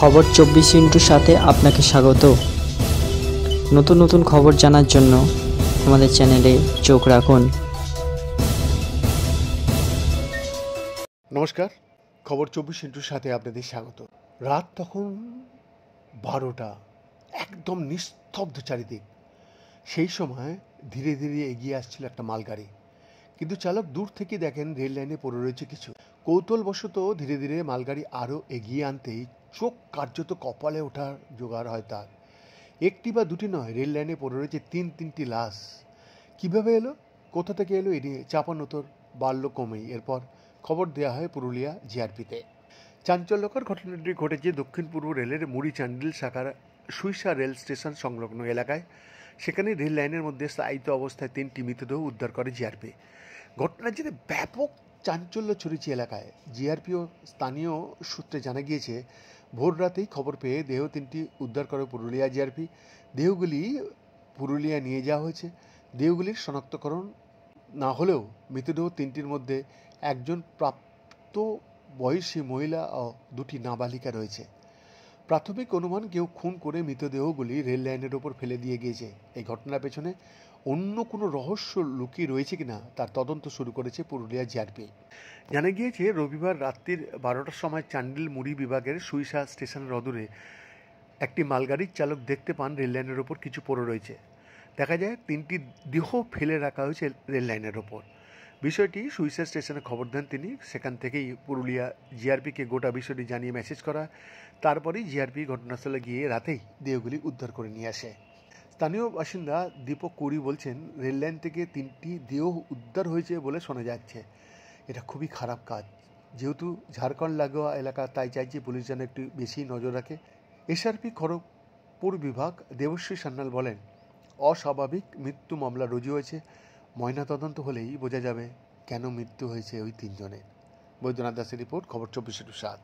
খবর 24 সাথে আপনাকে স্বাগত। নতুন নতুন খবর জানার জন্য আমাদের চ্যানেলে চোখ রাখুন। নমস্কার, খবর 24 সাথে আপনাদের স্বাগত। রাত তখন 12টা, একদম নিস্তব্ধ চারিদিক। সেই সময় ধীরে ধীরে এগিয়ে আসছিল একটা মালগাড়ি, কিন্তু চালক দূর থেকে দেখেন রেল লাইনে পড়ে রয়েছে কিছু। কৌতূহলবশত ধীরে ধীরে মালগাড়ি আরও এগিয়ে আনতেই চোখ কার্যত কপালে ওঠার জোগাড় হয় তার। একটি বা দুটি নয়, রেল লাইনে পড়ে রয়েছে তিনটি লাশ। কিভাবে এলো, কোথা থেকে এলো, এ নিয়ে চাপানোতর বাড়ল কমেই। এরপর খবর দেওয়া হয় পুরুলিয়া জিআরপিতে। চাঞ্চল্যকর ঘটনাটি ঘটেছে দক্ষিণ পূর্ব রেলের মুড়িচান্ডিল শাখার সুইসা রেল স্টেশন সংলগ্ন এলাকায়। সেখানে রেল লাইনের মধ্যে স্থায়িত অবস্থায় 3টি মৃতদেহ উদ্ধার করে জিআরপি। ঘটনার জেরে ব্যাপক চাঞ্চল্য ছড়িয়েছে এলাকায়। জিআরপি ও স্থানীয় সূত্রে জানা গিয়েছে, ভোর রাতেই খবর পেয়ে দেহ 3টি উদ্ধার করে পুরুলিয়া জিআরপি। দেহগুলি পুরুলিয়া নিয়ে যাওয়া হয়েছে। দেহগুলির শনাক্তকরণ না হলেও মৃতদেহ 3টির মধ্যে একজন প্রাপ্ত বয়সী মহিলা ও 2টি নাবালিকা রয়েছে। প্রাথমিক অনুমান, কেউ খুন করে মৃতদেহগুলি রেল লাইনের ওপর ফেলে দিয়ে গিয়েছে। এই ঘটনার পেছনে অন্য কোনো রহস্য লুকিয়ে রয়েছে কিনা তার তদন্ত শুরু করেছে পুরুলিয়া জিআরপি। জানা গিয়েছে, রবিবার রাত্রির 12টার সময় চান্ডিল মুড়ি বিভাগের সুইসা স্টেশনের অদূরে একটি মালগাড়ির চালক দেখতে পান রেল লাইনের ওপর কিছু পড়ে রয়েছে। দেখা যায় 3টি দেহ ফেলে রাখা হয়েছে রেল লাইনের ওপর। বিষয়টি সুইসা স্টেশনে খবর দেন তিনি। সেখান থেকেই পুরুলিয়া জিআরপিকে গোটা বিষয়টি জানিয়ে মেসেজ করা। তারপরেই জিআরপি ঘটনাস্থলে গিয়ে রাতেই দেহগুলি উদ্ধার করে নিয়ে আসে। স্থানীয় বাসিন্দা দীপক কুড়ি বলছেন, রেল লাইন থেকে 3টি দেহ উদ্ধার হয়েছে বলে শোনা যাচ্ছে। এটা খুবই খারাপ কাজ। যেহেতু ঝাড়খণ্ড লাগোয়া এলাকা, তাই চাইছি পুলিশ যেন একটু বেশি নজর রাখে। এসআরপি খড়গপুর বিভাগ দেবশ্রী সান্যাল বলেন, অস্বাভাবিক মৃত্যু মামলা রুজু হয়েছে। ময়নাতদন্ত হলেই বোঝা যাবে কেন মৃত্যু হয়েছে ওই 3 জনের। বৈদ্যনাথ দাসের রিপোর্ট, খবর 24/7।